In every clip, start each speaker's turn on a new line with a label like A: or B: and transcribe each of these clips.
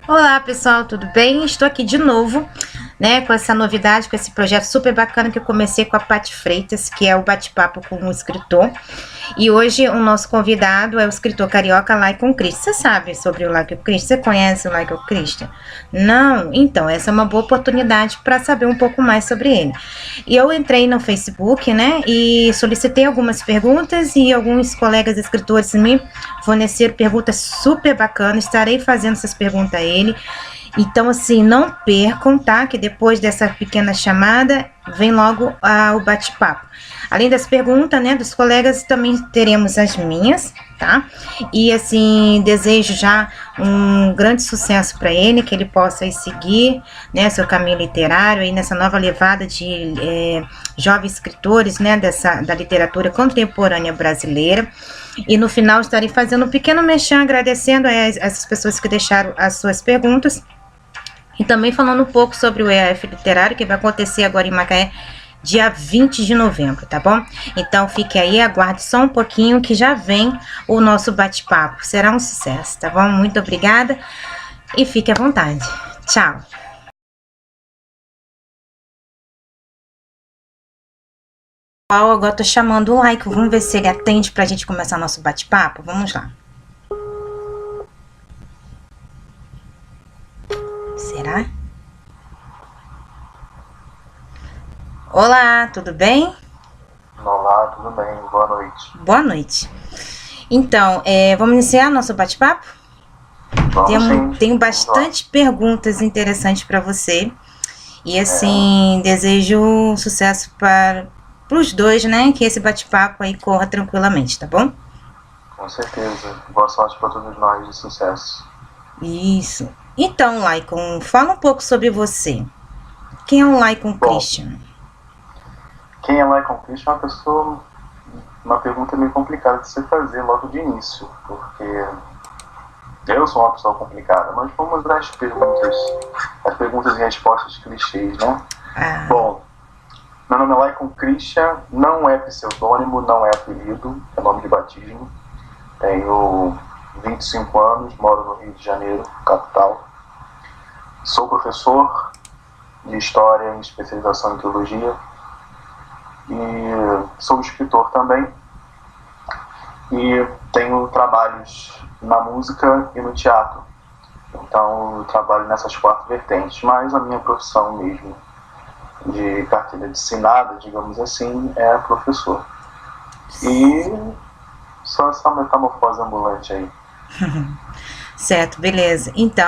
A: Olá pessoal, tudo bem? Estou aqui de novo, né, com essa novidade, com esse projeto super bacana que eu comecei com a Paty Freitas, que é o bate-papo com o escritor. E hoje o nosso convidado é o escritor carioca Laicon Christian. Você sabe sobre o Laicon Christian? Você conhece o Laicon Christian? Não? Então, essa é uma boa oportunidade para saber um pouco mais sobre ele. E eu entrei no Facebook, né, e solicitei algumas perguntas e alguns colegas escritores me forneceram perguntas super bacanas. Estarei fazendo essas perguntas a ele. Então, assim, não percam, tá? Que depois dessa pequena chamada, vem logo o bate-papo. Além das perguntas, né, dos colegas, também teremos as minhas, tá? E, assim, desejo já um grande sucesso para ele, que ele possa aí seguir, né, seu caminho literário aí nessa nova levada de jovens escritores, né, da literatura contemporânea brasileira. E no final estarei fazendo um pequeno merchan, agradecendo a essas pessoas que deixaram as suas perguntas. E também falando um pouco sobre o EAF Literário, que vai acontecer agora em Macaé, dia 20 de novembro, tá bom? Então fique aí, aguarde só um pouquinho que já vem o nosso bate-papo. Será um sucesso, tá bom? Muito obrigada e fique à vontade. Tchau! Agora tô chamando o Laicon, vamos ver se ele atende pra gente começar nosso bate-papo. Vamos lá. Será? Olá, tudo bem?
B: Olá, tudo bem? Boa noite.
A: Boa noite. Então, vamos iniciar nosso bate-papo? Tenho bastante perguntas interessantes para você. E assim, desejo sucesso para os dois, né? Que esse bate-papo aí corra tranquilamente, tá bom?
B: Com certeza. Boa sorte para todos nós, de sucesso.
A: Isso. Então, Laicon, fala um pouco sobre você. Quem é o Laicon Christian?
B: Quem é Laicon Christian é uma pessoa... Uma pergunta meio complicada de se fazer logo de início, porque eu sou uma pessoa complicada, mas vamos dar as perguntas e respostas clichês, né? Bom, meu nome é Laicon Christian, não é pseudônimo, não é apelido, é nome de batismo. Tenho 25 anos, moro no Rio de Janeiro, capital. Sou professor de História em especialização em Teologia e sou escritor também. E tenho trabalhos na música e no teatro. Então eu trabalho nessas 4 vertentes, mas a minha profissão mesmo de carteira assinada, digamos assim, é professor. E só essa metamorfose ambulante aí.
A: Certo, beleza. Então,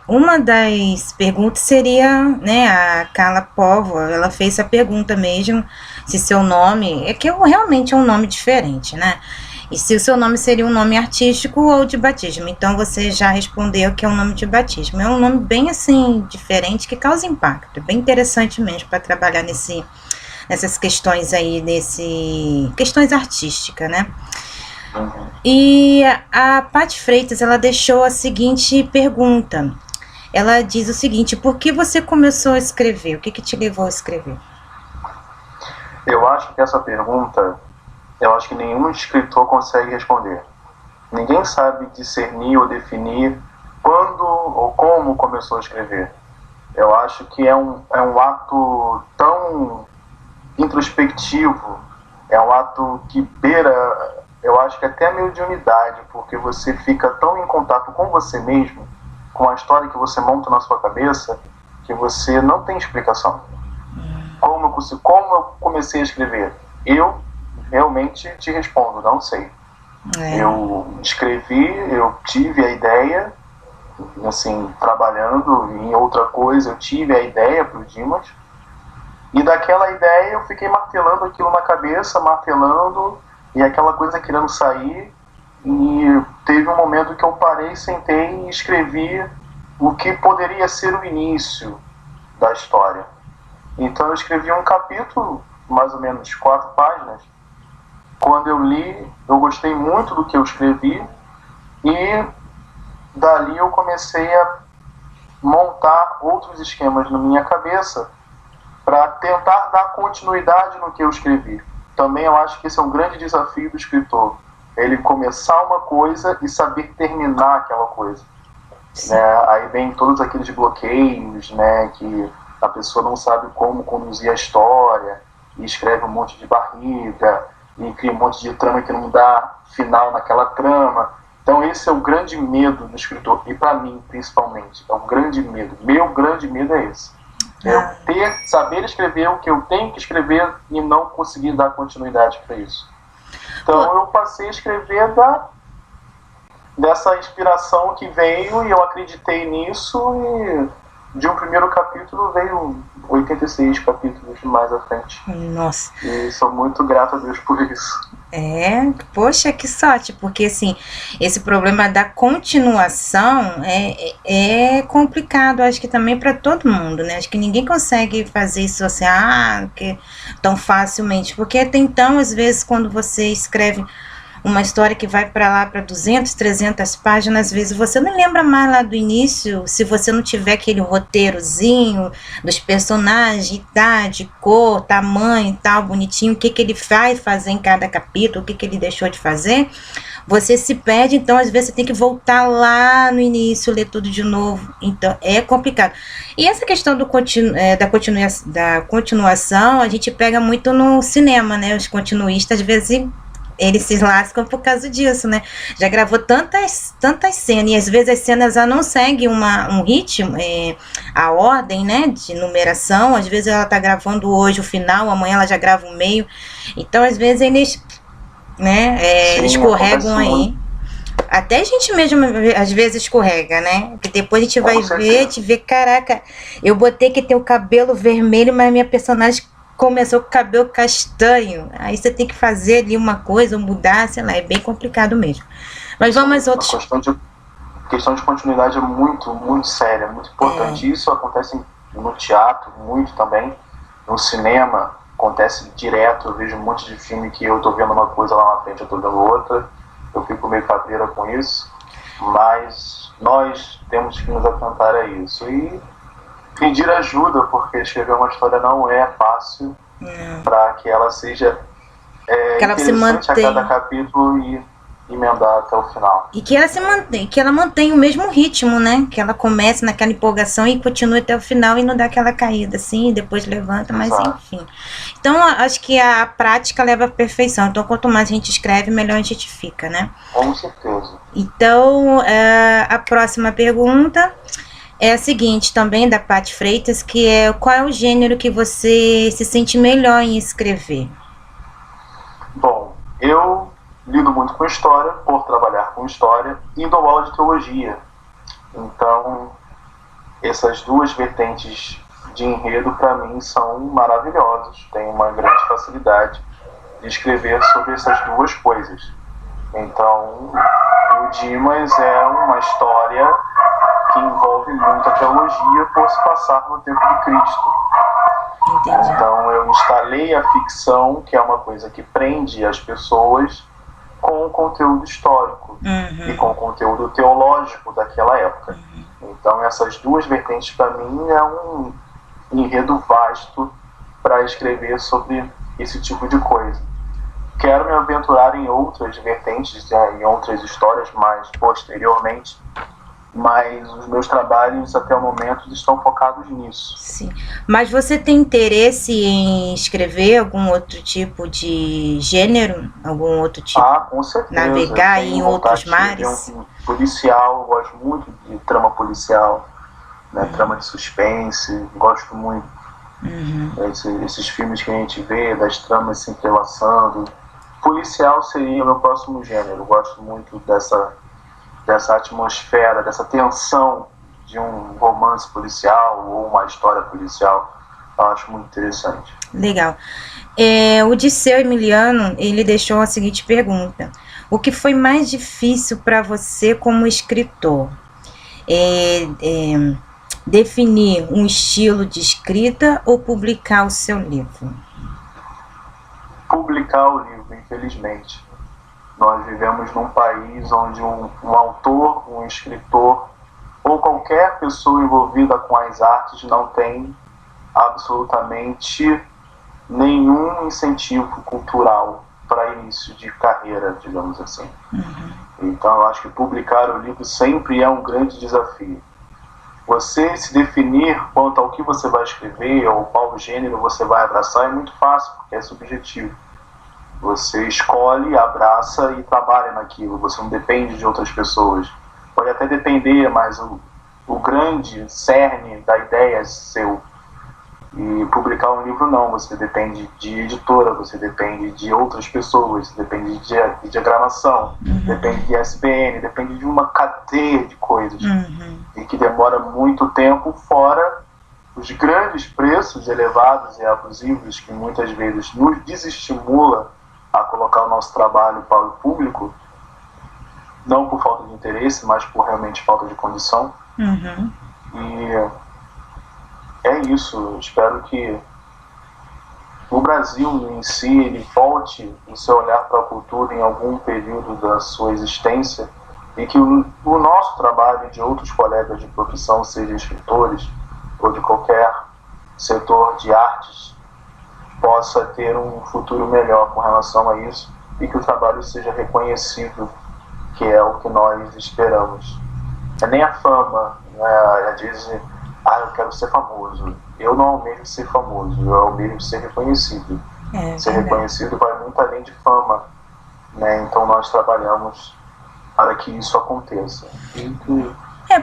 A: uma das perguntas seria, né, a Carla Povo, ela fez essa pergunta mesmo, se seu nome, que realmente é um nome diferente, né? E se o seu nome seria um nome artístico ou de batismo. Então, você já respondeu que é um nome de batismo. É um nome bem, assim, diferente, que causa impacto. Bem interessante mesmo para trabalhar nessas questões aí, questões artísticas, né? E a Paty Freitas, ela deixou a seguinte pergunta. Ela diz o seguinte: por que você começou a escrever? O que te levou a escrever?
B: Eu acho que essa pergunta, eu acho que nenhum escritor consegue responder. Ninguém sabe discernir ou definir quando ou como começou a escrever. Eu acho que é um ato tão introspectivo, é um ato que beira, eu acho que até a mediunidade, porque você fica tão em contato com você mesmo, com a história que você monta na sua cabeça, que você não tem explicação. Como eu comecei a escrever? Eu realmente te respondo, não sei. Eu escrevi, eu tive a ideia, assim, trabalhando em outra coisa, eu tive a ideia para o Dimas, e daquela ideia eu fiquei martelando aquilo na cabeça, e aquela coisa querendo sair, e teve um momento que eu parei, sentei e escrevi o que poderia ser o início da história. Então eu escrevi um capítulo, mais ou menos 4 páginas. Quando eu li, eu gostei muito do que eu escrevi, e dali eu comecei a montar outros esquemas na minha cabeça para tentar dar continuidade no que eu escrevi. Também eu acho que esse é um grande desafio do escritor, ele começar uma coisa e saber terminar aquela coisa. né? Aí vem todos aqueles bloqueios, né, que a pessoa não sabe como conduzir a história, e escreve um monte de barriga, e cria um monte de trama que não dá final naquela trama. Então esse é o grande medo do escritor, e para mim principalmente, é um grande medo. Meu grande medo é esse. Saber escrever o que eu tenho que escrever e não conseguir dar continuidade para isso. Então eu passei a escrever dessa inspiração que veio, e eu acreditei nisso, e de um primeiro capítulo veio 86 capítulos mais à frente.
A: Nossa.
B: E sou muito grato a Deus por isso.
A: Poxa, que sorte, porque assim, esse problema da continuação é complicado, acho que também para todo mundo, né? Acho que ninguém consegue fazer isso assim, tão facilmente, porque até então, às vezes, quando você escreve uma história que vai para lá para 200, 300 páginas, às vezes você não lembra mais lá do início, se você não tiver aquele roteirozinho dos personagens, idade, cor, tamanho e tal, bonitinho, o que ele vai fazer em cada capítulo, o que ele deixou de fazer, você se perde. Então às vezes você tem que voltar lá no início, ler tudo de novo, então é complicado. E essa questão da continuação, a gente pega muito no cinema, né? Os continuistas às vezes eles se lascam por causa disso, né? Já gravou tantas cenas, e às vezes as cenas já não seguem um ritmo, a ordem, né, de numeração. Às vezes ela tá gravando hoje o final, amanhã ela já grava o meio. Então, às vezes eles, né, escorregam aí. Até a gente mesmo, às vezes, escorrega, né? Que depois a gente vai ver, caraca, eu botei que tem o cabelo vermelho, mas minha personagem começou com o cabelo castanho. Aí você tem que fazer ali uma coisa, ou mudar, sei lá, é bem complicado mesmo. Mas vamos aos outros.
B: A questão de continuidade é muito, muito séria, muito importante. Isso acontece no teatro, muito também. No cinema, acontece direto. Eu vejo um monte de filme que eu tô vendo uma coisa lá na frente, eu tô vendo outra. Eu fico meio cabreira com isso. Mas nós temos que nos atentar a isso. E pedir ajuda, porque escrever uma história não é fácil, para que ela seja interessante a cada capítulo e emendar até o final. E
A: que ela mantenha o mesmo ritmo, né? Que ela comece naquela empolgação e continue até o final, e não dá aquela caída assim, e depois levanta, mas enfim. Então, acho que a prática leva à perfeição. Então, quanto mais a gente escreve, melhor a gente fica, né?
B: Com certeza.
A: Então, a próxima pergunta é a seguinte, também da Paty Freitas, que é: qual é o gênero que você se sente melhor em escrever?
B: Bom, eu lido muito com história, por trabalhar com história, e dou aula de teologia. Então, essas duas vertentes de enredo, para mim, são maravilhosas. Tenho uma grande facilidade de escrever sobre essas duas coisas. Então, o Dimas é uma história que envolve muito a teologia, por se passar no tempo de Cristo.
A: Entendi.
B: Então eu instalei a ficção, que é uma coisa que prende as pessoas, com o conteúdo histórico e com o conteúdo teológico daquela época. Então essas duas vertentes, para mim, é um enredo vasto para escrever sobre esse tipo de coisa. Quero me aventurar em outras vertentes, em outras histórias mais posteriormente, mas os meus trabalhos até o momento estão focados nisso.
A: Sim. Mas você tem interesse em escrever algum outro tipo de gênero? Algum outro tipo?
B: Com certeza.
A: Navegar em outros mares?
B: Um policial, eu gosto muito de trama policial, né? Trama de suspense, gosto muito. Esses filmes que a gente vê, das tramas se entrelaçando. Policial seria o meu próximo gênero. Eu gosto muito dessa atmosfera, dessa tensão de um romance policial ou uma história policial. Eu acho muito interessante.
A: Legal. O Disseu Emiliano, ele deixou a seguinte pergunta: o que foi mais difícil para você como escritor? Definir um estilo de escrita ou publicar o seu livro?
B: Publicar o livro, infelizmente. Nós vivemos num país onde um autor, um escritor ou qualquer pessoa envolvida com as artes não tem absolutamente nenhum incentivo cultural para início de carreira, digamos assim. Então eu acho que publicar o livro sempre é um grande desafio. Você se definir quanto ao que você vai escrever ou qual gênero você vai abraçar é muito fácil, porque é subjetivo. Você escolhe, abraça e trabalha naquilo, você não depende de outras pessoas. Pode até depender, mas o grande cerne da ideia é seu. E publicar um livro não, você depende de editora, você depende de outras pessoas, depende de diagramação, depende de ISBN, depende de uma cadeia de coisas, e que demora muito tempo, fora os grandes preços elevados e abusivos que muitas vezes nos desestimula a colocar o nosso trabalho para o público, não por falta de interesse, mas por realmente falta de condição. E é isso. Eu espero que o Brasil em si ele volte o seu olhar para a cultura em algum período da sua existência, e que o nosso trabalho de outros colegas de profissão, seja escritores ou de qualquer setor de artes, possa ter um futuro melhor com relação a isso, e que o trabalho seja reconhecido, que é o que nós esperamos. É nem a fama, né? Às vezes, eu quero ser famoso. Eu não almejo ser famoso, eu almejo ser reconhecido. Ser reconhecido vai muito além de fama, né? Então nós trabalhamos para que isso aconteça.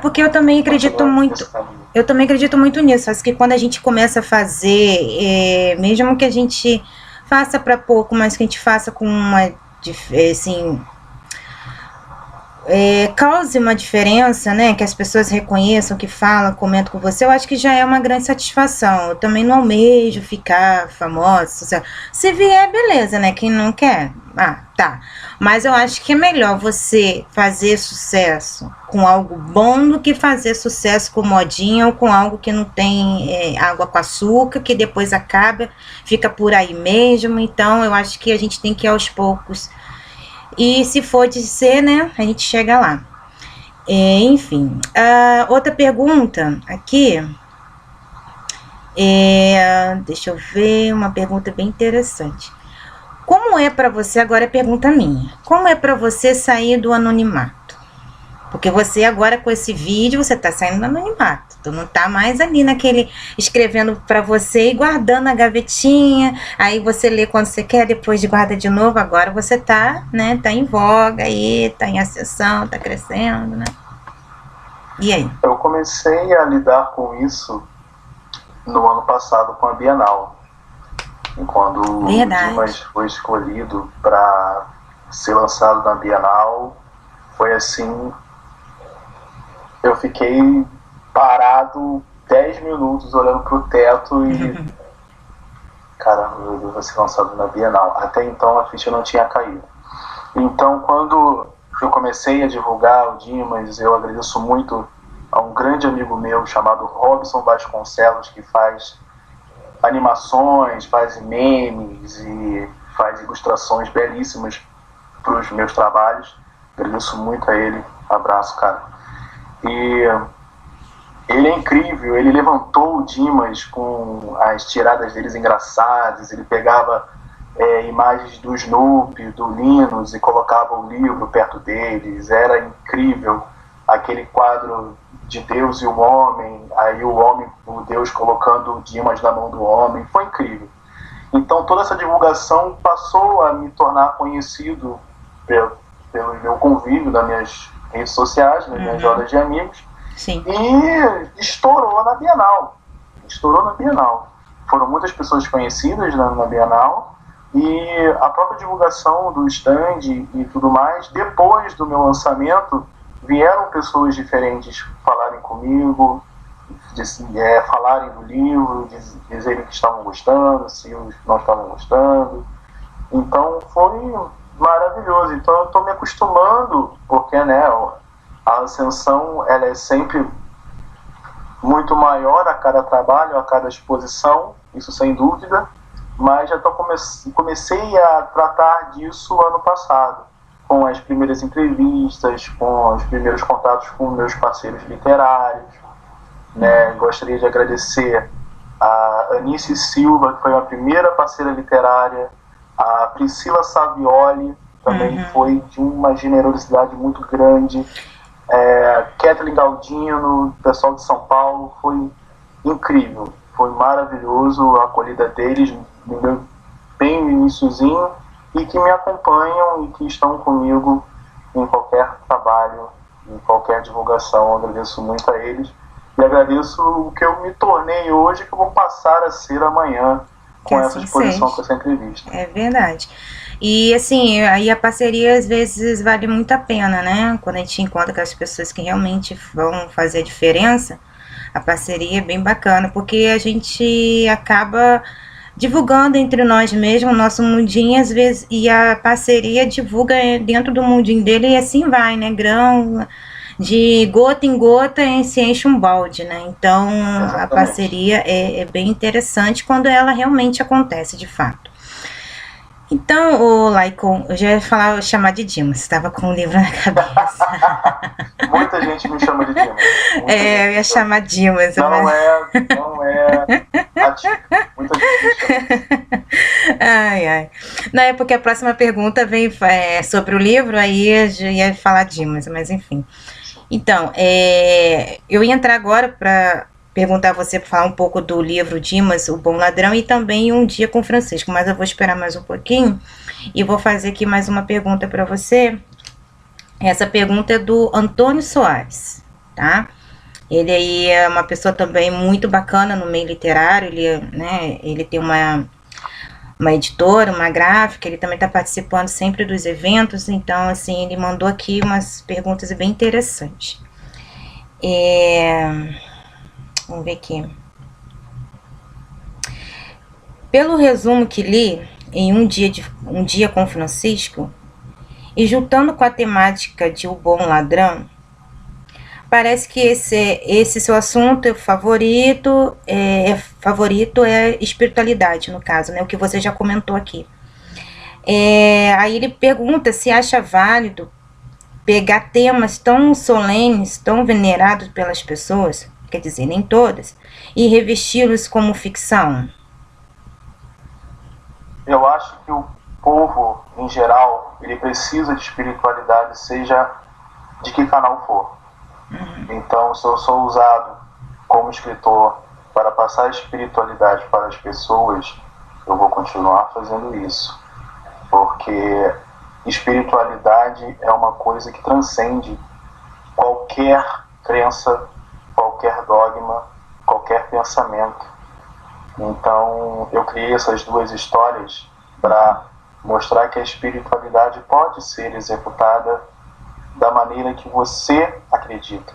A: Porque eu também acredito muito nisso. Acho que quando a gente começa a fazer, mesmo que a gente faça para pouco, mas que a gente faça com uma, assim, cause uma diferença, né? Que as pessoas reconheçam, que falam, comentam com você, eu acho que já é uma grande satisfação. Eu também não almejo ficar famosa. Se vier, beleza, né? Quem não quer, tá. Mas eu acho que é melhor você fazer sucesso com algo bom do que fazer sucesso com modinha ou com algo que não tem água com açúcar, que depois acaba, fica por aí mesmo. Então eu acho que a gente tem que ir aos poucos. E se for de ser, né, a gente chega lá. Enfim, outra pergunta aqui. Deixa eu ver, uma pergunta bem interessante. Como é para você, agora é pergunta minha, como é para você sair do anonimato? Porque você agora com esse vídeo, você tá saindo do anonimato. Tu não tá mais ali naquele, escrevendo para você e guardando na gavetinha. Aí você lê quando você quer, depois guarda de novo. Agora você tá, né, tá em voga aí, tá em ascensão, tá crescendo, né? E aí?
B: Eu comecei a lidar com isso no ano passado com a Bienal. Quando o Dimas foi escolhido para ser lançado na Bienal, foi assim, eu fiquei parado 10 minutos olhando pro teto e caramba, eu vou ser lançado na Bienal. Até então a ficha não tinha caído. Então quando eu comecei a divulgar o Dimas, eu agradeço muito a um grande amigo meu chamado Robson Vasconcelos, que faz animações, faz memes e faz ilustrações belíssimas para os meus trabalhos. Agradeço muito a ele. Abraço, cara. E ele é incrível. Ele levantou o Dimas com as tiradas deles engraçadas. Ele pegava imagens do Snoopy, do Linus, e colocava o livro perto deles. Era incrível. Aquele quadro de Deus e o homem, aí o Deus colocando o Dimas na mão do homem, foi incrível. Então toda essa divulgação passou a me tornar conhecido pelo meu convívio nas minhas redes sociais, nas minhas rodas de amigos.
A: Sim.
B: E estourou na Bienal. Foram muitas pessoas conhecidas na Bienal, e a própria divulgação do stand e tudo mais, depois do meu lançamento, vieram pessoas diferentes falarem comigo, falarem do livro, dizerem que estavam gostando, se não estavam gostando. Então foi maravilhoso. Então eu estou me acostumando, porque, né, a ascensão ela é sempre muito maior a cada trabalho, a cada exposição, isso sem dúvida, mas já comecei a tratar disso ano passado, com as primeiras entrevistas, com os primeiros contatos com meus parceiros literários, né? Gostaria de agradecer a Anice Silva, que foi a primeira parceira literária A Priscila Savioli também foi de uma generosidade muito grande. Kathleen Galdino, pessoal de São Paulo, foi incrível. Foi maravilhoso a acolhida deles bem no iniciozinho, e que me acompanham e que estão comigo em qualquer trabalho, em qualquer divulgação. Eu agradeço muito a eles e agradeço o que eu me tornei hoje, que eu vou passar a ser amanhã com essa exposição, com essa entrevista.
A: É verdade. E assim, aí a parceria às vezes vale muito a pena, né? Quando a gente encontra aquelas pessoas que realmente vão fazer a diferença, a parceria é bem bacana, porque a gente acaba divulgando entre nós mesmos o nosso mundinho, às vezes, e a parceria divulga dentro do mundinho dele, e assim vai, né? Grão, de gota em gota se enche um balde, né? Então, a parceria é bem interessante quando ela realmente acontece, de fato. Então, o Laicon, eu já ia chamar de Dimas, estava com um livro na cabeça.
B: Muita gente me chama de Dimas.
A: Eu ia chamar Dimas.
B: Não é muita gente me chama.
A: Ai. Não, é porque a próxima pergunta vem sobre o livro, aí eu ia falar Dimas, mas enfim. Então, eu ia entrar agora para perguntar a você para falar um pouco do livro Dimas, o Bom Ladrão, e também Um Dia com Francisco, mas eu vou esperar mais um pouquinho e vou fazer aqui mais uma pergunta para você. Essa pergunta é do Antônio Soares, tá? Ele aí é uma pessoa também muito bacana no meio literário, ele tem uma editora, uma gráfica, ele também está participando sempre dos eventos, então assim, ele mandou aqui umas perguntas bem interessantes. Vamos ver aqui. Pelo resumo que li em Um Dia com Francisco, e juntando com a temática de O Bom Ladrão, parece que esse seu assunto favorito é espiritualidade, no caso, né? O que você já comentou aqui. Aí ele pergunta se acha válido pegar temas tão solenes, tão venerados pelas pessoas, quer dizer, nem todas, e revesti-los como ficção.
B: Eu acho que o povo, em geral, ele precisa de espiritualidade, seja de que canal for. Então, se eu sou usado como escritor para passar espiritualidade para as pessoas, eu vou continuar fazendo isso. Porque espiritualidade é uma coisa que transcende qualquer crença, qualquer dogma, qualquer pensamento. Então, eu criei essas duas histórias para mostrar que a espiritualidade pode ser executada da maneira que você acredita.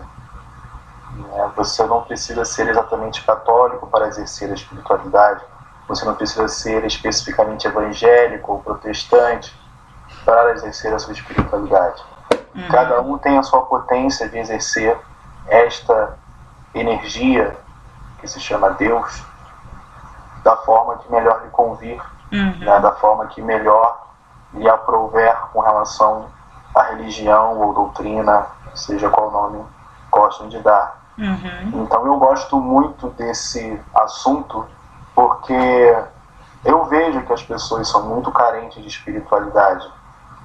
B: Você não precisa ser exatamente católico para exercer a espiritualidade, você não precisa ser especificamente evangélico ou protestante para exercer a sua espiritualidade. Cada um tem a sua potência de exercer esta energia, que se chama Deus, da forma que melhor lhe convir, da forma que melhor lhe aprouver com relação à religião ou doutrina, seja qual nome gostam de dar. Então eu gosto muito desse assunto porque eu vejo que as pessoas são muito carentes de espiritualidade.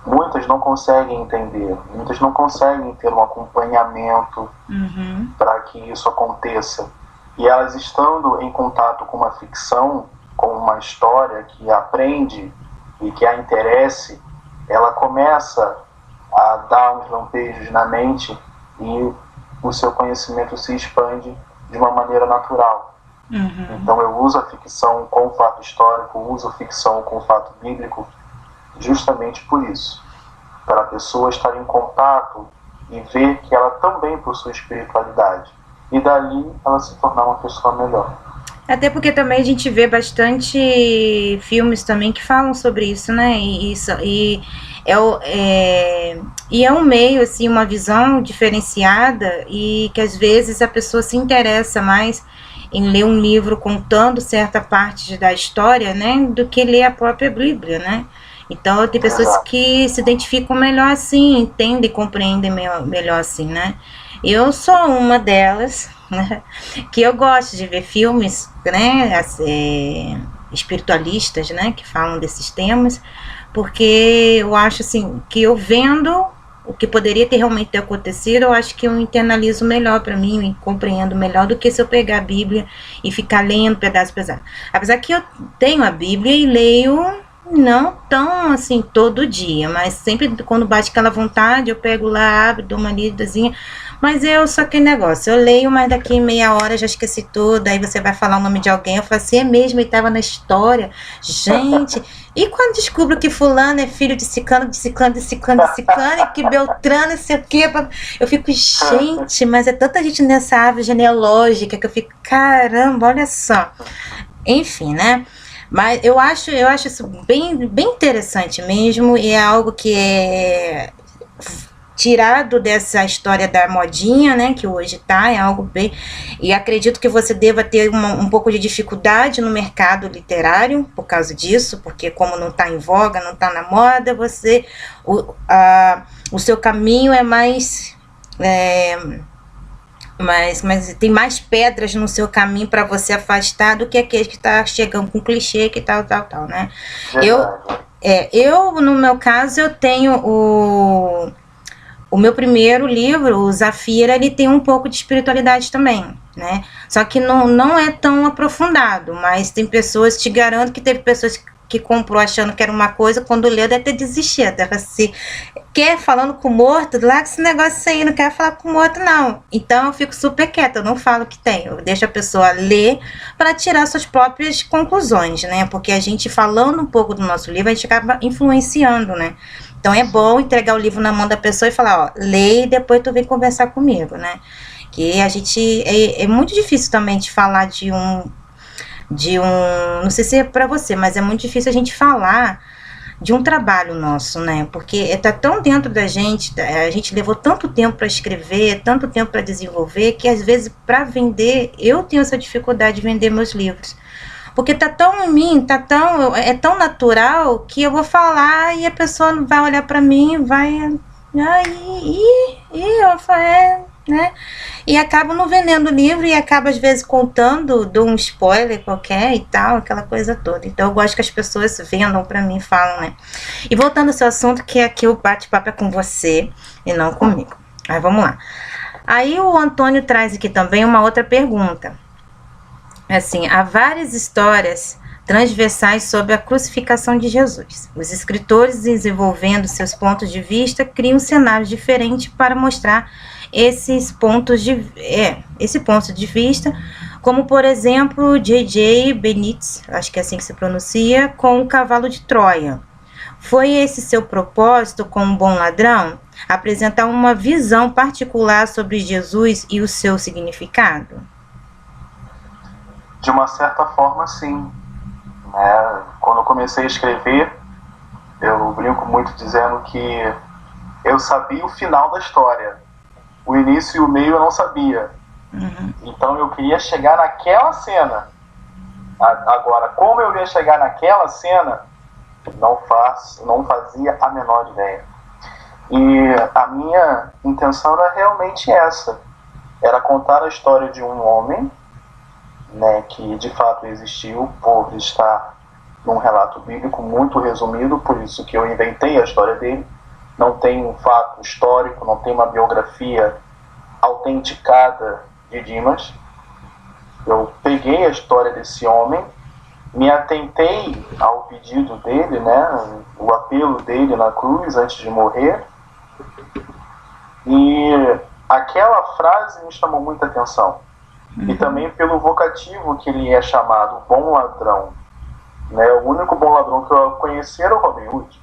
B: Muitas não conseguem entender, muitas não conseguem ter um acompanhamento para que isso aconteça. E elas estando em contato com uma ficção, com uma história que aprende e que a interesse, ela começa a dar uns lampejos na mente e o seu conhecimento se expande de uma maneira natural. Então eu uso a ficção com o fato histórico, uso a ficção com o fato bíblico, justamente por isso, para a pessoa estar em contato e ver que ela também possui espiritualidade, e dali ela se tornar uma pessoa melhor.
A: Até porque também a gente vê bastante filmes também que falam sobre isso, né? E é um meio, assim, uma visão diferenciada, e que às vezes a pessoa se interessa mais em ler um livro contando certa parte da história, né, do que ler a própria Bíblia, né? Então tem pessoas que se identificam melhor assim, entendem e compreendem melhor assim, né? Eu sou uma delas, né, que eu gosto de ver filmes, né, espiritualistas, né, que falam desses temas, porque eu acho assim, que eu vendo o que poderia ter realmente acontecido, eu acho que eu internalizo melhor para mim, e compreendo melhor do que se eu pegar a Bíblia e ficar lendo pedaço por pedaço. Apesar que eu tenho a Bíblia e leio não tão assim todo dia, mas sempre quando bate aquela vontade, eu pego lá, abro, dou uma lidazinha. Mas eu só aquele negócio, eu leio, mas daqui meia hora já esqueci tudo, aí você vai falar o nome de alguém, eu falo assim, é mesmo, ele estava na história, gente, e quando descubro que fulano é filho de ciclano, de ciclano, de ciclano, de ciclano, e que Beltrano, não sei o quê, eu fico, gente, mas é tanta gente nessa árvore genealógica que eu fico, caramba, olha só, enfim, né? Mas eu acho isso bem, bem interessante mesmo, e é algo que é tirado dessa história da modinha, né, que hoje tá, é algo bem... E acredito que você deva ter um pouco de dificuldade no mercado literário por causa disso, porque como não tá em voga, não tá na moda, o seu caminho é mais... Mas tem mais pedras no seu caminho para você afastar do que aquele que está chegando com clichê, que tal, né? Eu, no meu caso, eu tenho o meu primeiro livro, o Zafira, ele tem um pouco de espiritualidade também, né? Só que não é tão aprofundado, mas tem pessoas, te garanto que teve pessoas que comprou achando que era uma coisa, quando leu deve ter desistido, deve assim, quer falando com o morto, larga esse negócio aí, não quero falar com o morto não. Então eu fico super quieta, eu não falo o que tem, eu deixo a pessoa ler para tirar suas próprias conclusões, né? Porque a gente falando um pouco do nosso livro, a gente acaba influenciando, né? Então é bom entregar o livro na mão da pessoa e falar, ó, lê e depois tu vem conversar comigo, né? Que a gente, é muito difícil também de falar de um, não sei se é pra você, mas é muito difícil a gente falar de um trabalho nosso, né? Porque tá tão dentro da gente, a gente levou tanto tempo para escrever, tanto tempo para desenvolver, que às vezes para vender, eu tenho essa dificuldade de vender meus livros. Porque tá tão em mim, é tão natural que eu vou falar e a pessoa vai olhar para mim, vai, eu falo, né? E acabo não vendendo o livro e acabo às vezes contando, dou um spoiler qualquer e tal, aquela coisa toda. Então eu gosto que as pessoas vendam para mim e falam, né? E voltando ao seu assunto, que aqui o bate-papo é com você e não comigo. Aí vamos lá. Aí o Antônio traz aqui também uma outra pergunta. Assim, há várias histórias transversais sobre a crucificação de Jesus. Os escritores, desenvolvendo seus pontos de vista, criam cenários diferentes para mostrar esse ponto de vista, como por exemplo J.J. Benítez, acho que é assim que se pronuncia, com o Cavalo de Troia. Foi esse seu propósito como bom ladrão? Apresentar uma visão particular sobre Jesus e o seu significado?
B: De uma certa forma, sim. Quando eu comecei a escrever, eu brinco muito dizendo que eu sabia o final da história. O início e o meio eu não sabia.
A: Uhum.
B: Então eu queria chegar naquela cena. Agora, como eu ia chegar naquela cena, não fazia a menor ideia. E a minha intenção era realmente essa. Era contar a história de um homem, né, que de fato existiu, por estar num relato bíblico muito resumido, por isso que eu inventei a história dele. Não tem um fato histórico, não tem uma biografia autenticada de Dimas. Eu peguei a história desse homem, me atentei ao pedido dele, né, o apelo dele na cruz antes de morrer, e aquela frase me chamou muita atenção. E também pelo vocativo que ele é chamado, bom ladrão. Né? O único bom ladrão que eu conheci era o Robin Hood.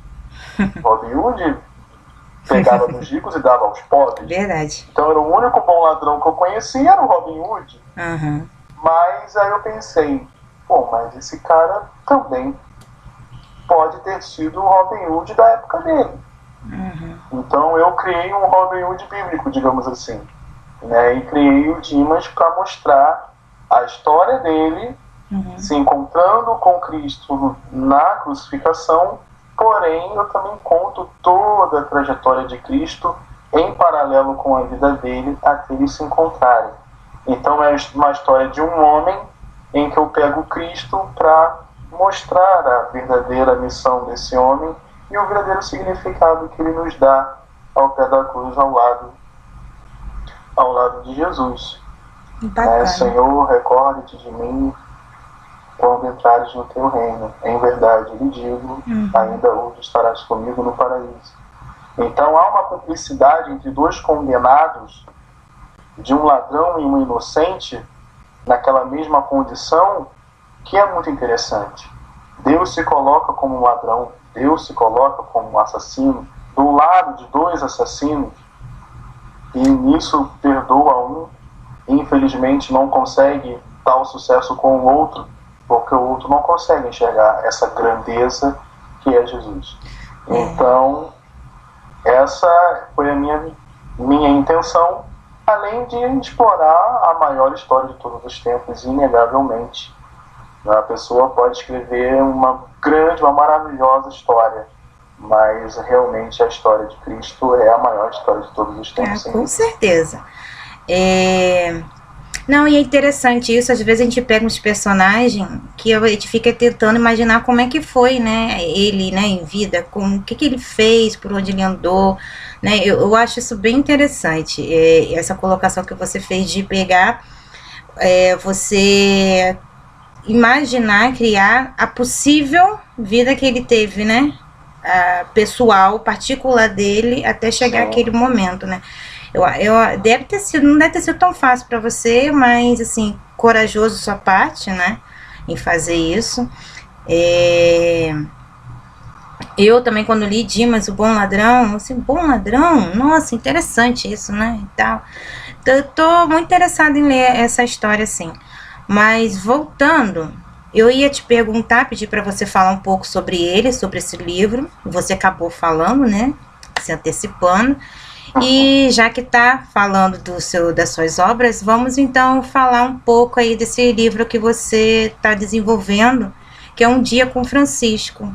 B: Robin Hood pegava nos ricos e dava aos pobres.
A: Verdade.
B: Então era o único bom ladrão que eu conheci, era o Robin Hood.
A: Uhum.
B: Mas aí eu pensei, mas esse cara também pode ter sido o Robin Hood da época dele.
A: Uhum.
B: Então eu criei um Robin Hood bíblico, digamos assim. Né, e criei o Dimas para mostrar a história dele, se encontrando com Cristo na crucificação, porém eu também conto toda a trajetória de Cristo em paralelo com a vida dele até eles se encontrarem. Então é uma história de um homem em que eu pego Cristo para mostrar a verdadeira missão desse homem e o verdadeiro significado que ele nos dá ao pé da cruz, ao lado de Jesus. Senhor, recorde-te de mim quando entrares no teu reino. Em verdade lhe digo, ainda hoje estarás comigo no paraíso. Então há uma cumplicidade entre dois condenados, de um ladrão e um inocente, naquela mesma condição, que é muito interessante. Deus se coloca como um ladrão, Deus se coloca como um assassino, do lado de dois assassinos, e nisso perdoa um, e infelizmente não consegue tal sucesso com o outro, porque o outro não consegue enxergar essa grandeza que é Jesus. Então, essa foi a minha intenção, além de explorar a maior história de todos os tempos, inegavelmente. A pessoa pode escrever uma grande, uma maravilhosa história, mas realmente a história de Cristo é a maior história de todos os tempos.
A: Com certeza. Não, e é interessante isso, às vezes a gente pega uns personagens que a gente fica tentando imaginar como é que foi, né, ele, né, em vida, o que ele fez, por onde ele andou, né, eu acho isso bem interessante, essa colocação que você fez de pegar, você imaginar, criar a possível vida que ele teve, né, a pessoal, particular dele, até chegar aquele momento, né. Não deve ter sido tão fácil para você, mas assim, corajoso sua parte, né, em fazer isso. Eu também, quando li Dimas, o Bom Ladrão, assim, Bom Ladrão, nossa, interessante isso, né, e tal. Então, eu tô muito interessada em ler essa história, assim. Mas, voltando, eu ia te perguntar, pedir para você falar um pouco sobre ele, sobre esse livro. Você acabou falando, né, se antecipando. E já que tá falando das suas obras, vamos então falar um pouco aí desse livro que você está desenvolvendo, que é Um Dia com Francisco.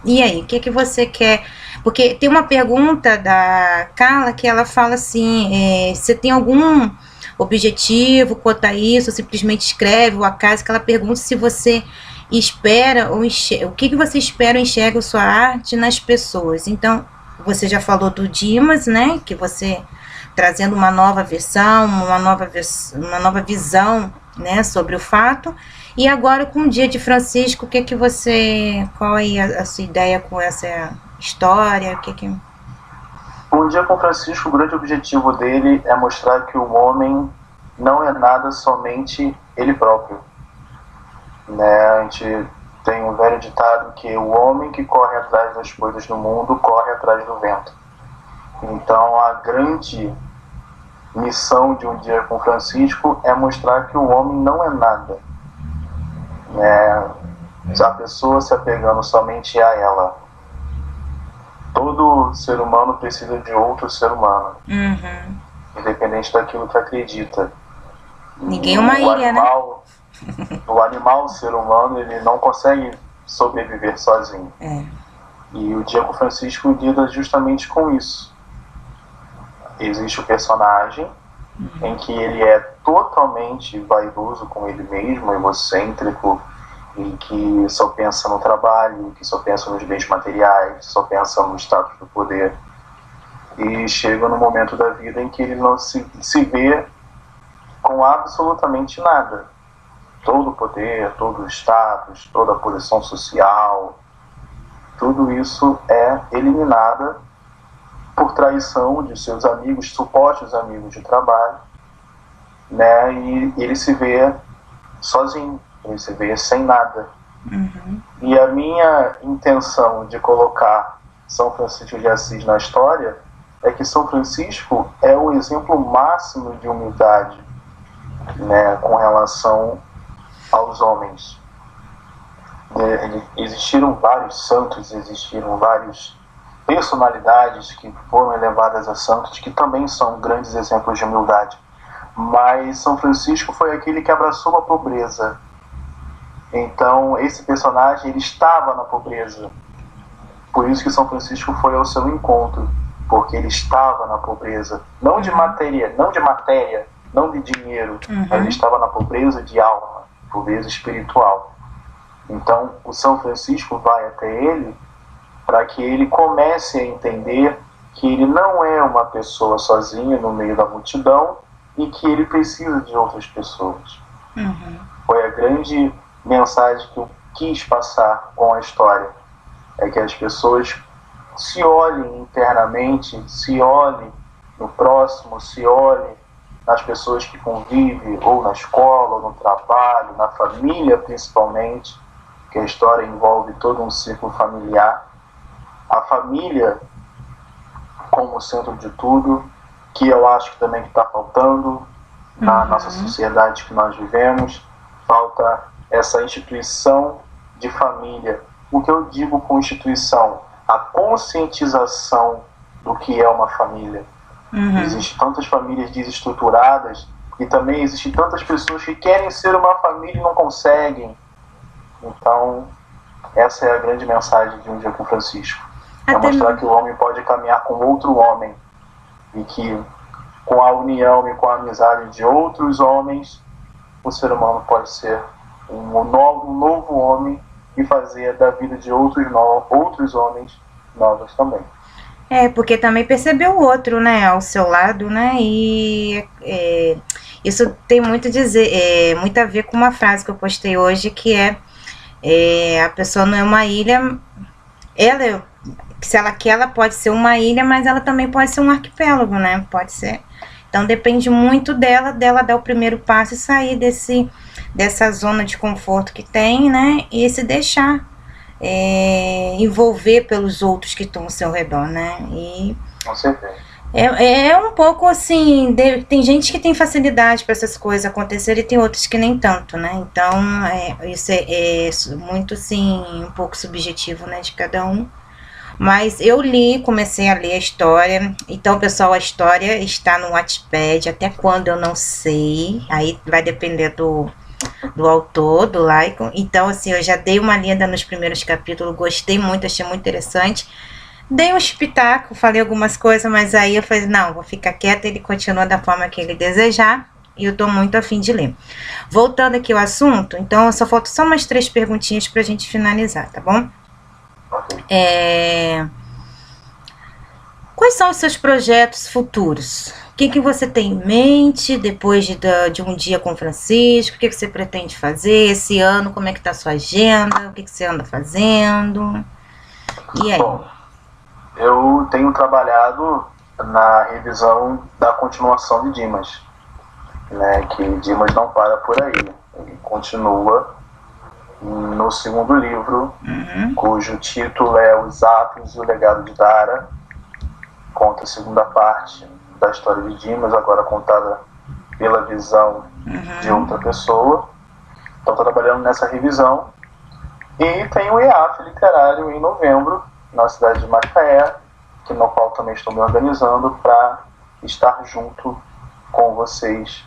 A: E aí, o que você quer? Porque tem uma pergunta da Carla que ela fala assim, você tem algum objetivo quanto a isso, ou simplesmente escreve o acaso, que ela pergunta se você espera ou o que você espera ou enxerga a sua arte nas pessoas. Então, você já falou do Dimas, né, que você trazendo uma nova versão, uma nova visão, né, sobre o fato. E agora com o Dia de Francisco, qual é a sua ideia com essa história?
B: Um Dia com Francisco, o grande objetivo dele é mostrar que o homem não é nada somente ele próprio, né? A gente tem um velho ditado que o homem que corre atrás das coisas do mundo corre atrás do vento. Então a grande missão de Um Dia com Francisco é mostrar que o homem não é nada, né? A pessoa se apegando somente a ela. Todo ser humano precisa de outro ser humano, independente daquilo que acredita.
A: Ninguém é uma ilha, né?
B: O animal, o ser humano, ele não consegue sobreviver sozinho. E o Dia com Francisco lida justamente com isso. Existe o personagem em que ele é totalmente vaidoso com ele mesmo, egocêntrico, e que só pensa no trabalho, que só pensa nos bens materiais, só pensa no status do poder. E chega no momento da vida em que ele não se vê com absolutamente nada. Todo o poder, todo o status, toda a posição social, tudo isso é eliminada por traição de seus amigos, supostos amigos de trabalho, né? E ele se vê sozinho, ele se vê sem nada. E a minha intenção de colocar São Francisco de Assis na história é que São Francisco é o exemplo máximo de humildade, né, com relação aos homens. Existiram vários santos, existiram várias personalidades que foram elevadas a santos, que também são grandes exemplos de humildade. Mas São Francisco foi aquele que abraçou a pobreza. Então, esse personagem, ele estava na pobreza. Por isso que São Francisco foi ao seu encontro, porque ele estava na pobreza. Não de matéria, não de dinheiro, mas ele estava na pobreza de alma, pobreza espiritual. Então, o São Francisco vai até ele para que ele comece a entender que ele não é uma pessoa sozinha no meio da multidão e que ele precisa de outras pessoas. Foi a grande mensagem que eu quis passar com a história. É que as pessoas se olhem internamente, se olhem no próximo, se olhem nas pessoas que convivem, ou na escola, ou no trabalho, na família principalmente, que a história envolve todo um círculo familiar. A família como centro de tudo, que eu acho que também está faltando na nossa sociedade que nós vivemos. Falta essa instituição de família. O que eu digo com instituição? A conscientização do que é uma família. Existem tantas famílias desestruturadas e também existem tantas pessoas que querem ser uma família e não conseguem. Então, essa é a grande mensagem de Um Dia com Francisco. É mostrar que o homem pode caminhar com outro homem e que com a união e com a amizade de outros homens, o ser humano pode ser um novo homem e fazer da vida de outros homens novas também.
A: Porque também percebeu o outro, né, ao seu lado, né, e isso tem muito a ver com uma frase que eu postei hoje, que a pessoa não é uma ilha, se ela quer, ela pode ser uma ilha, mas ela também pode ser um arquipélago, né, pode ser. Então depende muito dela dar o primeiro passo e sair dessa zona de conforto que tem, né, e se deixar envolver pelos outros que estão ao seu redor, né? E
B: com certeza.
A: É um pouco assim, tem gente que tem facilidade para essas coisas acontecerem e tem outros que nem tanto, né? Então isso é muito assim, um pouco subjetivo, né, de cada um. Mas eu comecei a ler a história. Então, pessoal, a história está no Wattpad, até quando eu não sei, aí vai depender do autor, do Laicon. Então, assim, eu já dei uma lida nos primeiros capítulos, gostei muito, achei muito interessante. Dei um espetáculo, falei algumas coisas, mas aí eu falei, não, vou ficar quieta, ele continua da forma que ele desejar, e eu tô muito afim de ler. Voltando aqui ao assunto, então, só faltam só umas 3 perguntinhas pra gente finalizar, tá bom? Quais são os seus projetos futuros? O que você tem em mente depois de Um Dia com Francisco? O que você pretende fazer esse ano? Como é que tá a sua agenda? O que você anda fazendo? E aí?
B: Bom, eu tenho trabalhado na revisão da continuação de Dimas, né, que Dimas não para por aí. Ele continua no segundo livro, cujo título é Os Atos e o Legado de Dara. Conta a segunda parte da história de Dimas, agora contada pela visão de outra pessoa. Então, estou trabalhando nessa revisão. E tem o EAF literário em novembro, na cidade de Macaé, no qual também estou me organizando para estar junto com vocês,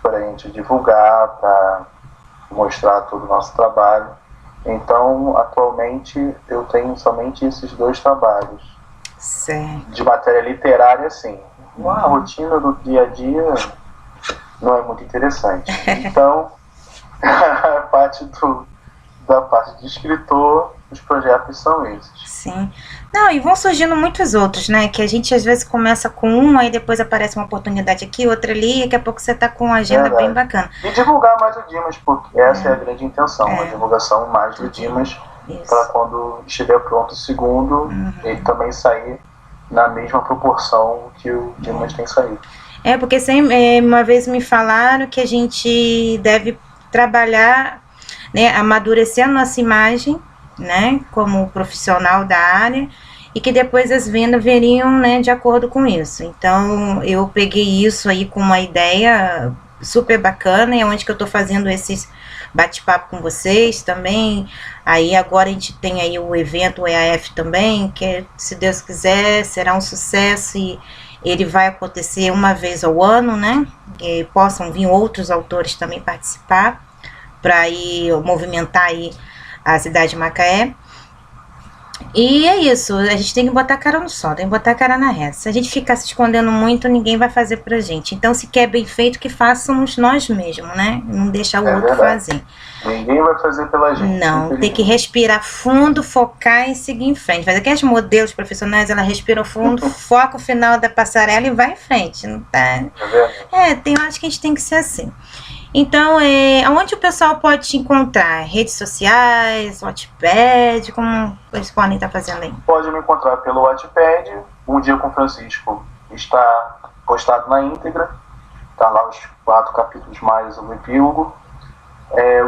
B: para a gente divulgar, para mostrar todo o nosso trabalho. Então, atualmente, eu tenho somente esses 2 trabalhos.
A: Certo.
B: De matéria literária, sim. A rotina do dia a dia não é muito interessante. Então, a parte da parte de escritor, os projetos são esses.
A: Sim. Não, e vão surgindo muitos outros, né? Que a gente às vezes começa com um, aí depois aparece uma oportunidade aqui, outra ali, e daqui a pouco você tá com uma agenda bem bacana.
B: E divulgar mais o Dimas, porque essa é a grande intenção, a divulgação mais do Dimas, para quando estiver pronto o segundo, ele também sair na mesma proporção que o Dimas tem saído.
A: Porque uma vez me falaram que a gente deve trabalhar, né, amadurecer a nossa imagem, né, como profissional da área, e que depois as vendas veriam, né, de acordo com isso. Então, eu peguei isso aí com uma ideia super bacana, e é onde que eu tô fazendo esses bate-papo com vocês também. Aí agora a gente tem aí o evento, o EAF também, que se Deus quiser será um sucesso, e ele vai acontecer uma vez ao ano, né, e possam vir outros autores também participar, para ir movimentar aí a cidade de Macaé. E é isso, a gente tem que botar a cara no sol, tem que botar a cara na reta. Se a gente ficar se escondendo muito, ninguém vai fazer pra gente. Então, se quer bem feito, que façamos nós mesmos, né? Não deixar o outro fazer.
B: Ninguém vai fazer pela gente.
A: Não, tem que respirar fundo, focar e seguir em frente. Mas aqueles modelos profissionais, ela respira fundo, foca o final da passarela e vai em frente. Não tá? Tem horas que a gente tem que ser assim. Então, onde o pessoal pode te encontrar? Redes sociais, Wattpad, como eles podem estar fazendo aí?
B: Pode me encontrar pelo Wattpad. Um Dia com Francisco está postado na íntegra. Está lá os 4 capítulos mais o epílogo.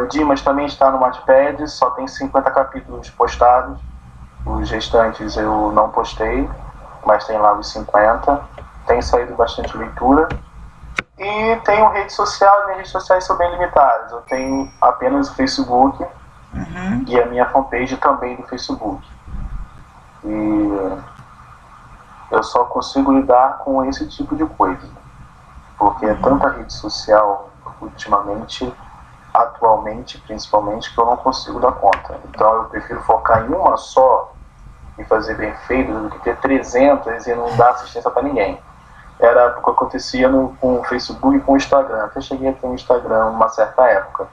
B: O Dimas também está no Wattpad, só tem 50 capítulos postados. Os restantes eu não postei, mas tem lá os 50. Tem saído bastante leitura. E tenho rede social, minhas redes sociais são bem limitadas. Eu tenho apenas o Facebook e a minha fanpage também do Facebook. E eu só consigo lidar com esse tipo de coisa, porque é tanta rede social ultimamente, atualmente principalmente, que eu não consigo dar conta. Então eu prefiro focar em uma só e fazer bem feito do que ter 300 e não dar assistência para ninguém. Era o que acontecia com o Facebook e com o Instagram. Até cheguei a ter um Instagram uma certa época,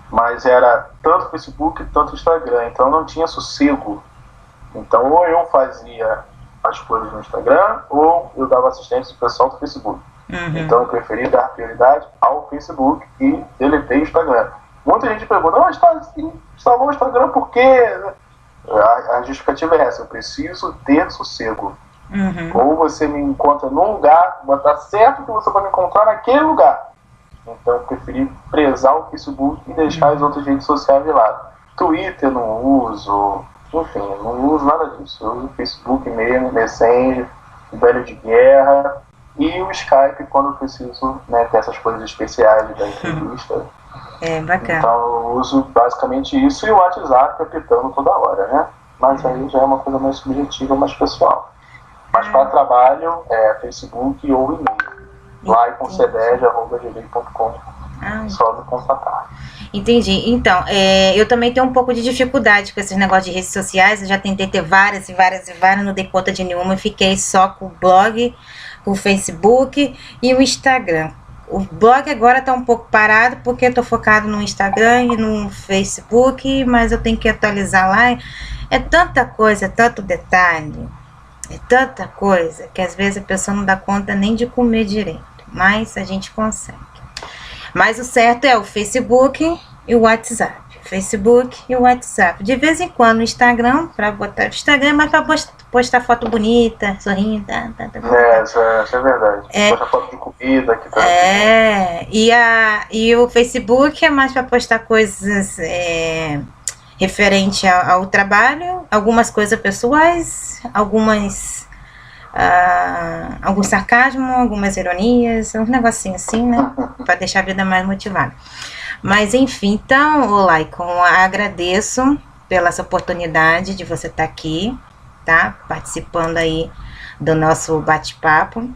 B: mas era tanto Facebook tanto Instagram, então não tinha sossego. Então ou eu fazia as coisas no Instagram ou eu dava assistência do pessoal do Facebook. Então eu preferi dar prioridade ao Facebook e deletei o Instagram. Muita gente pergunta, instalou o Instagram por quê? A justificativa é essa: eu preciso ter sossego. Ou você me encontra num lugar, mas tá certo que você vai me encontrar naquele lugar. Então eu preferi prezar o Facebook e deixar as outras redes sociais de lado. Twitter não uso, enfim, não uso nada disso. Eu uso o Facebook mesmo, Messenger, velho de guerra, e o Skype quando eu preciso, né, ter essas coisas especiais da entrevista.
A: Bacana.
B: Então eu uso basicamente isso e o WhatsApp apitando toda hora, né? Mas aí já é uma coisa mais subjetiva, mais pessoal. Mas para trabalho é Facebook ou e-mail. lai.cedege@gmail.com. Só me contatar.
A: Entendi. Então, eu também tenho um pouco de dificuldade com esses negócios de redes sociais. Eu já tentei ter várias, não dei conta de nenhuma. Eu fiquei só com o blog, com o Facebook e o Instagram. O blog agora tá um pouco parado porque eu tô focado no Instagram e no Facebook, mas eu tenho que atualizar lá. É tanta coisa, é tanto detalhe. É tanta coisa que às vezes a pessoa não dá conta nem de comer direito, mas a gente consegue. Mas o certo é o Facebook e o WhatsApp. Facebook e o WhatsApp. De vez em quando o Instagram, para botar. O Instagram é mais para postar foto bonita, sorrindo.
B: Isso é verdade. Postar foto de comida aqui também.
A: E o Facebook é mais para postar coisas referente ao trabalho, algumas coisas pessoais, algum sarcasmo, algumas ironias, uns negocinhos assim, né? Para deixar a vida mais motivada. Mas enfim, então, Laicon, agradeço pela essa oportunidade de você estar aqui, tá? Participando aí do nosso bate-papo,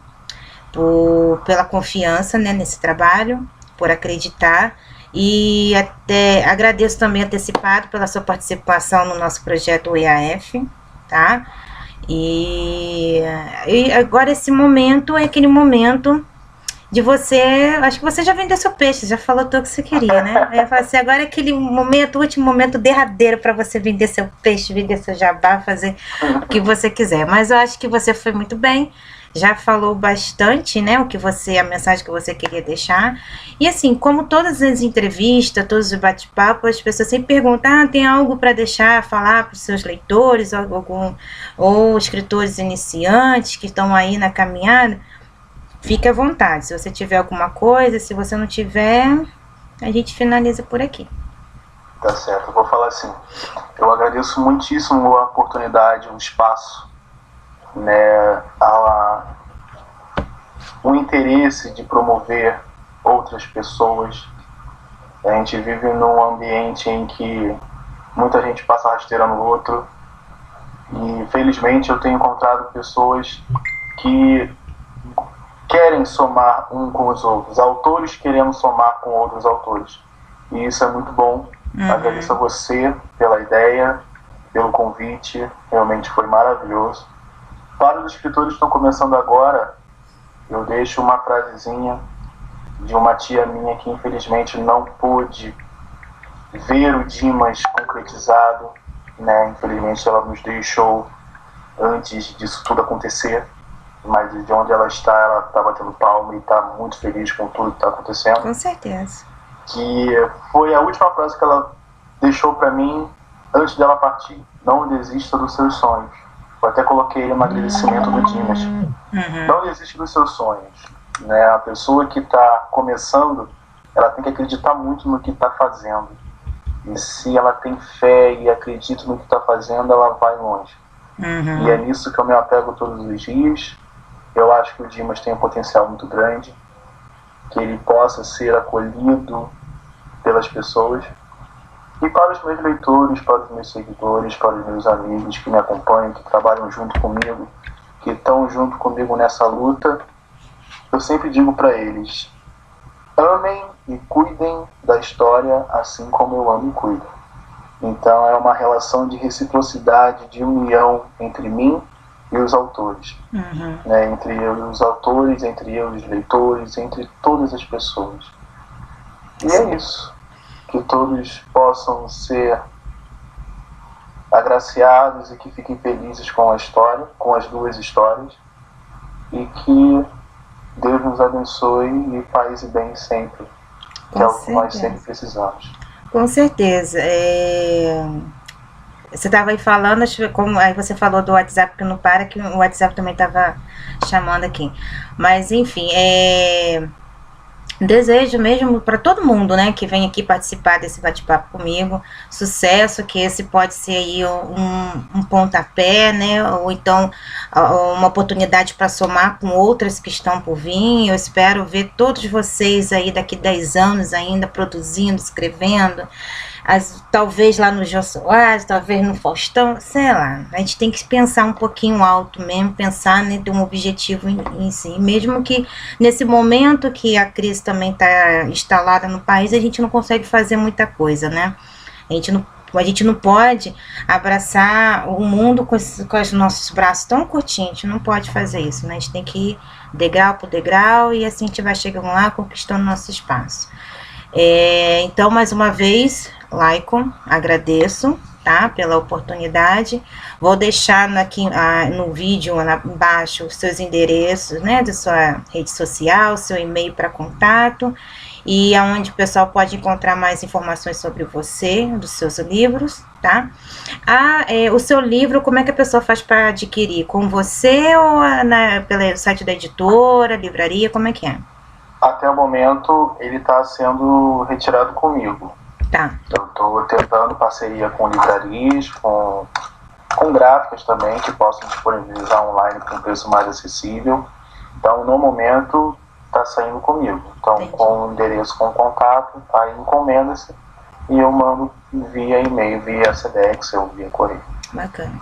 A: pela confiança, né, nesse trabalho, por acreditar. E até agradeço também antecipado pela sua participação no nosso projeto EAF, tá? E agora esse momento é aquele momento de você, acho que você já vendeu seu peixe, já falou tudo que você queria, né? Eu ia falar assim, agora é aquele momento, o último momento derradeiro para você vender seu peixe, vender seu jabá, fazer o que você quiser. Mas eu acho que você foi muito bem. Já falou bastante, né, a mensagem que você queria deixar. E assim, como todas as entrevistas, todos os bate-papos, as pessoas sempre perguntam, tem algo para deixar, falar para os seus leitores, ou escritores iniciantes que estão aí na caminhada? Fique à vontade, se você tiver alguma coisa, se você não tiver, a gente finaliza por aqui.
B: Tá certo, eu vou falar assim, eu agradeço muitíssimo a oportunidade, o espaço, né, o interesse de promover outras pessoas. A gente vive num ambiente em que muita gente passa rasteira no outro e felizmente eu tenho encontrado pessoas que querem somar um com os outros, autores querendo somar com outros autores, e isso é muito bom. Agradeço a você pela ideia, pelo convite, realmente foi maravilhoso. Para os escritores que estão começando agora, eu deixo uma frasezinha de uma tia minha que infelizmente não pôde ver o Dimas concretizado, né? Infelizmente ela nos deixou antes disso tudo acontecer, mas de onde ela está batendo palma e está muito feliz com tudo que está acontecendo.
A: Com certeza.
B: Que foi a última frase que ela deixou para mim antes dela partir: não desista dos seus sonhos. Eu até coloquei no agradecimento do Dimas. Não desista dos seus sonhos, né? A pessoa que está começando, ela tem que acreditar muito no que está fazendo. E se ela tem fé e acredita no que está fazendo, ela vai longe. E é nisso que eu me apego todos os dias. Eu acho que o Dimas tem um potencial muito grande, que ele possa ser acolhido pelas pessoas. E para os meus leitores, para os meus seguidores, para os meus amigos que me acompanham, que trabalham junto comigo, que estão junto comigo nessa luta, eu sempre digo para eles: amem e cuidem da história assim como eu amo e cuido. Então é uma relação de reciprocidade, de união entre mim e os autores. Né? Entre eu e os autores, entre eu e os leitores, entre todas as pessoas. E é isso. Que todos possam ser agraciados e que fiquem felizes com a história, com as duas histórias. E que Deus nos abençoe e paz e bem sempre. Que é o que nós sempre precisamos.
A: Com certeza. Você estava aí falando, aí você falou do WhatsApp que não para, que o WhatsApp também estava chamando aqui. Mas, enfim, desejo mesmo para todo mundo, né, que vem aqui participar desse bate-papo comigo, sucesso, que esse pode ser aí um pontapé, né, ou então uma oportunidade para somar com outras que estão por vir. Eu espero ver todos vocês aí daqui 10 anos ainda produzindo, escrevendo, talvez lá no Jô Soares, talvez no Faustão, sei lá. A gente tem que pensar um pouquinho alto mesmo, pensar, né, ter um objetivo em si. Mesmo que nesse momento que a crise também está instalada no país, a gente não consegue fazer muita coisa, né? A gente não pode abraçar o mundo com os nossos braços tão curtinhos, a gente não pode fazer isso, né? A gente tem que ir degrau por degrau e assim a gente vai chegando lá, conquistando nosso espaço. Então, mais uma vez, Laicon, agradeço, tá, pela oportunidade. Vou deixar aqui no vídeo, embaixo, os seus endereços, né, da sua rede social, seu e-mail para contato, e aonde o pessoal pode encontrar mais informações sobre você, dos seus livros, tá? O seu livro, como é que a pessoa faz para adquirir? Com você ou pelo site da editora, livraria, como é que é?
B: Até o momento, ele está sendo retirado comigo.
A: Tá.
B: Eu estou tentando parceria com livrarias, com gráficas também, que possam disponibilizar online com um preço mais acessível. Então, no momento, está saindo comigo. Então, entendi. Com o endereço, com contato, aí encomenda-se e eu mando via e-mail, via Sedex ou via correio.
A: Bacana.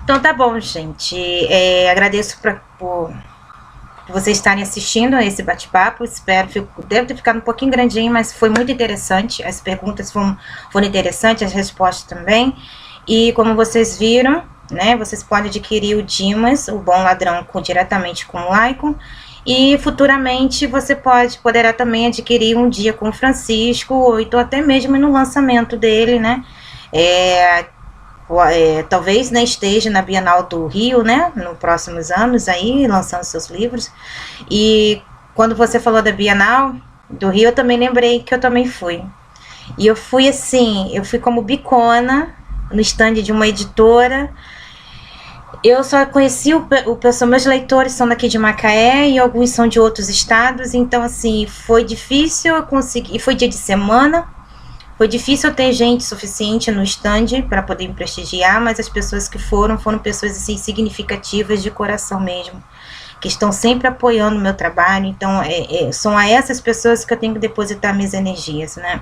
A: Então, tá bom, gente. Agradeço por vocês estarem assistindo a esse bate-papo. Deve ter ficado um pouquinho grandinho, mas foi muito interessante. As perguntas foram interessantes, as respostas também. E como vocês viram, né, vocês podem adquirir o Dimas, o Bom Ladrão, diretamente com o Laicon. E futuramente você poderá também adquirir Um Dia com o Francisco, ou então até mesmo no lançamento dele, né? Talvez, né, esteja na Bienal do Rio, né, nos próximos anos aí, lançando seus livros. E quando você falou da Bienal do Rio, eu também lembrei que eu também fui. E eu fui assim, eu fui como bicona no stand de uma editora. Eu só conheci meus leitores são daqui de Macaé e alguns são de outros estados, então assim, foi difícil eu conseguir, e foi dia de semana. Foi difícil eu ter gente suficiente no stand para poder me prestigiar, mas as pessoas que foram pessoas assim, significativas de coração mesmo, que estão sempre apoiando o meu trabalho. Então, são a essas pessoas que eu tenho que depositar minhas energias, né?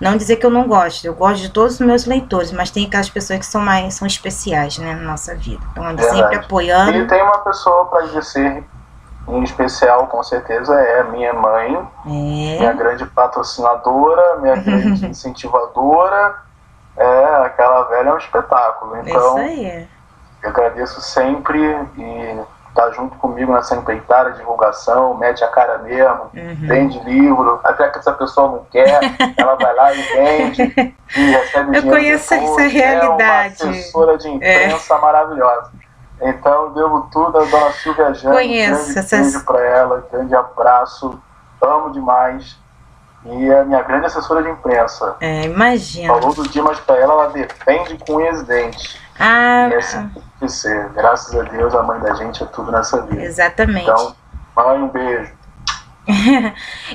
A: Não dizer que eu não gosto, eu gosto de todos os meus leitores, mas tem aquelas pessoas que são especiais, né, na nossa vida. Então, sempre apoiando.
B: E tem uma pessoa para dizer em especial, com certeza, é minha mãe, minha grande patrocinadora, minha grande incentivadora. Aquela velha é um espetáculo. Então,
A: isso aí.
B: Eu agradeço sempre e estar junto comigo nessa empreitada, divulgação, mete a cara mesmo, vende livro, até que essa pessoa não quer, ela vai lá e vende e recebe
A: Eu
B: dinheiro
A: conheço
B: depois.
A: essa realidade.
B: É uma assessora de imprensa maravilhosa. Então, eu devo tudo à dona Silvia Jane.
A: Conheço
B: Grande beijo para ela, grande abraço, amo demais. E é a minha grande assessora de imprensa.
A: Imagina.
B: Falou do Dimas para ela defende com unhas e dentes. E assim tem que ser. Graças a Deus, a mãe da gente é tudo nessa vida.
A: Exatamente.
B: Então, mãe, um beijo.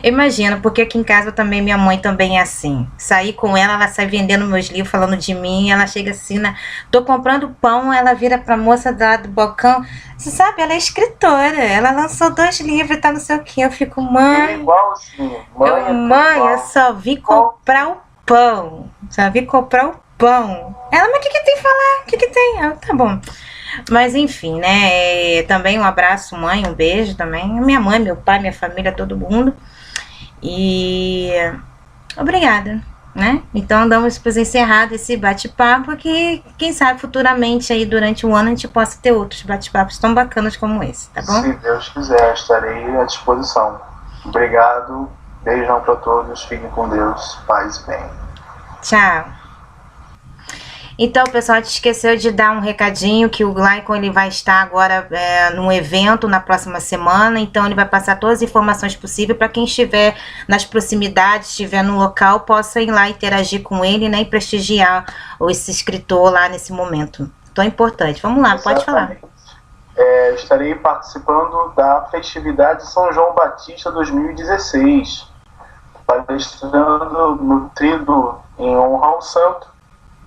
A: Imagino, porque aqui em casa também minha mãe também é assim. Saí com ela, ela sai vendendo meus livros, falando de mim, ela chega assim, tô comprando pão, ela vira pra moça do balcão, você sabe, ela é escritora, ela lançou 2 livros, tá não sei o que, eu fico, mãe,
B: É igualzinho. Mãe,
A: eu só vim comprar o pão, ela, mas o que tem que falar, o que tem? Tá bom. Mas enfim, né, também um abraço, mãe, um beijo também, minha mãe, meu pai, minha família, todo mundo, e obrigada, né, então damos por encerrado esse bate-papo, que quem sabe futuramente aí durante o ano a gente possa ter outros bate-papos tão bacanas como esse, tá bom?
B: Se Deus quiser, estarei à disposição. Obrigado, beijão pra todos, fiquem com Deus, paz e bem.
A: Tchau. Então, pessoal, a gente esqueceu de dar um recadinho que o Laicon ele vai estar agora num evento na próxima semana, então ele vai passar todas as informações possíveis para quem estiver nas proximidades, estiver no local, possa ir lá interagir com ele, né, e prestigiar esse escritor lá nesse momento tão importante. Vamos lá, pode falar.
B: Estarei participando da festividade São João Batista 2016, palestrando nutrido em honra ao santo.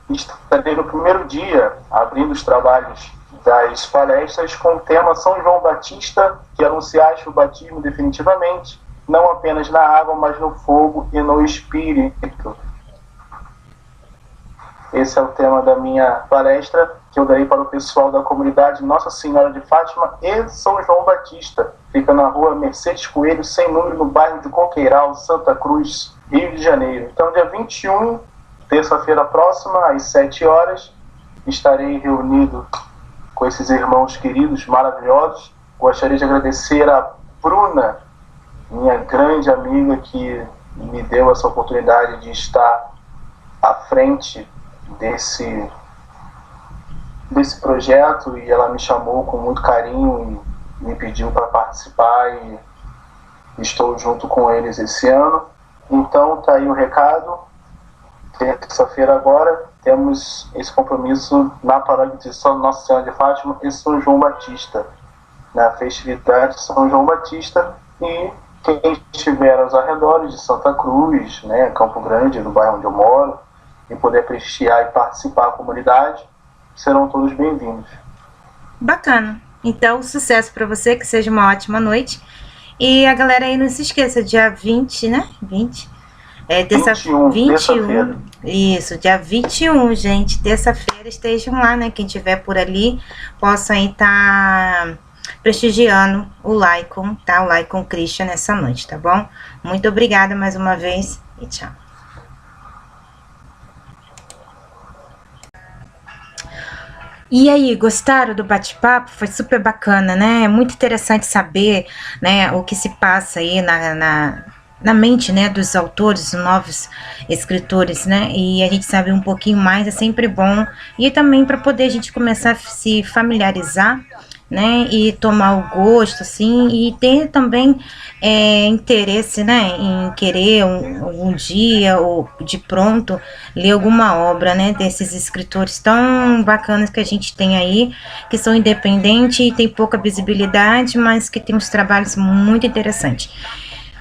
B: Estarei no primeiro dia abrindo os trabalhos das palestras com o tema São João Batista, que anunciaste o batismo definitivamente, não apenas na água, mas no fogo e no espírito. Esse é o tema da minha palestra, que eu darei para o pessoal da comunidade Nossa Senhora de Fátima e São João Batista. Fica na rua Mercedes Coelho, sem número, no bairro de Coqueiral, Santa Cruz, Rio de Janeiro. Então, dia 21, terça-feira próxima, às 7 horas, estarei reunido com esses irmãos queridos, maravilhosos. Gostaria de agradecer a Bruna, minha grande amiga, que me deu essa oportunidade de estar à frente desse projeto, e ela me chamou com muito carinho e me pediu para participar, e estou junto com eles esse ano. Então tá aí o recado. Terça-feira agora temos esse compromisso na paróquia de Nossa Senhora de Fátima e São João Batista, na festividade de São João Batista. E quem estiver aos arredores de Santa Cruz, né, Campo Grande, no bairro onde eu moro, e poder prestigiar e participar da comunidade, serão todos bem-vindos.
A: Bacana. Então, sucesso para você, que seja uma ótima noite. E a galera aí não se esqueça, dia 20, né? 20.
B: 21, terça-feira.
A: Isso, dia 21, gente, terça-feira, estejam lá, né? Quem tiver por ali, possa aí estar prestigiando o Laicon, tá? O Laicon Christian nessa noite, tá bom? Muito obrigada mais uma vez e tchau. E aí, gostaram do bate-papo? Foi super bacana, né? É muito interessante saber, né, o que se passa aí na mente, né, dos autores, dos novos escritores, né? E a gente sabe um pouquinho mais, é sempre bom. E também para poder a gente começar a se familiarizar, né, e tomar o gosto, assim, e ter também interesse, né, em querer um dia ou de pronto ler alguma obra, né, desses escritores tão bacanas que a gente tem aí, que são independentes e tem pouca visibilidade, mas que tem uns trabalhos muito interessantes.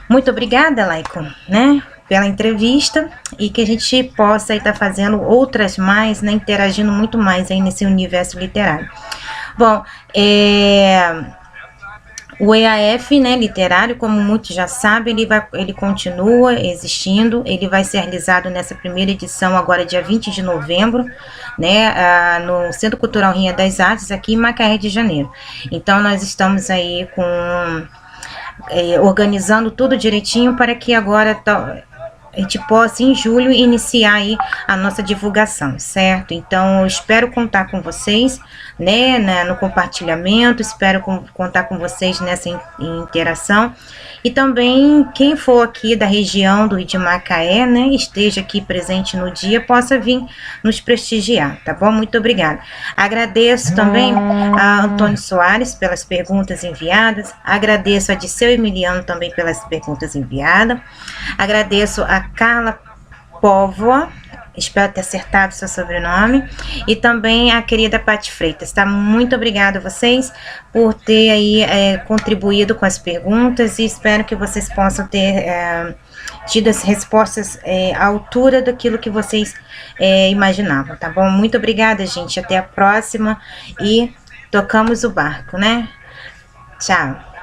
A: Muito obrigada, Laicon, né, pela entrevista, e que a gente possa estar fazendo outras mais, né, interagindo muito mais aí nesse universo literário. Bom, o EAF, né, literário, como muitos já sabem, ele continua existindo, ele vai ser realizado nessa primeira edição agora dia 20 de novembro, né, no Centro Cultural Rinha das Artes, aqui em Macaé de Janeiro. Então, nós estamos aí organizando tudo direitinho para que agora a gente possa, em julho, iniciar aí a nossa divulgação, certo? Então, eu espero contar com vocês né, no compartilhamento. Espero contar com vocês nessa interação. E também quem for aqui da região do Rio de Macaé, né, esteja aqui presente no dia, possa vir nos prestigiar, tá bom? Muito obrigada. Agradeço também a Antônio Soares pelas perguntas enviadas, agradeço a Disseu Emiliano também pelas perguntas enviadas, agradeço a Carla Póvoa, espero ter acertado seu sobrenome, e também a querida Paty Freitas, tá? Muito obrigada a vocês por ter aí contribuído com as perguntas, e espero que vocês possam ter tido as respostas à altura daquilo que vocês imaginavam, tá bom? Muito obrigada, gente, até a próxima, e tocamos o barco, né? Tchau!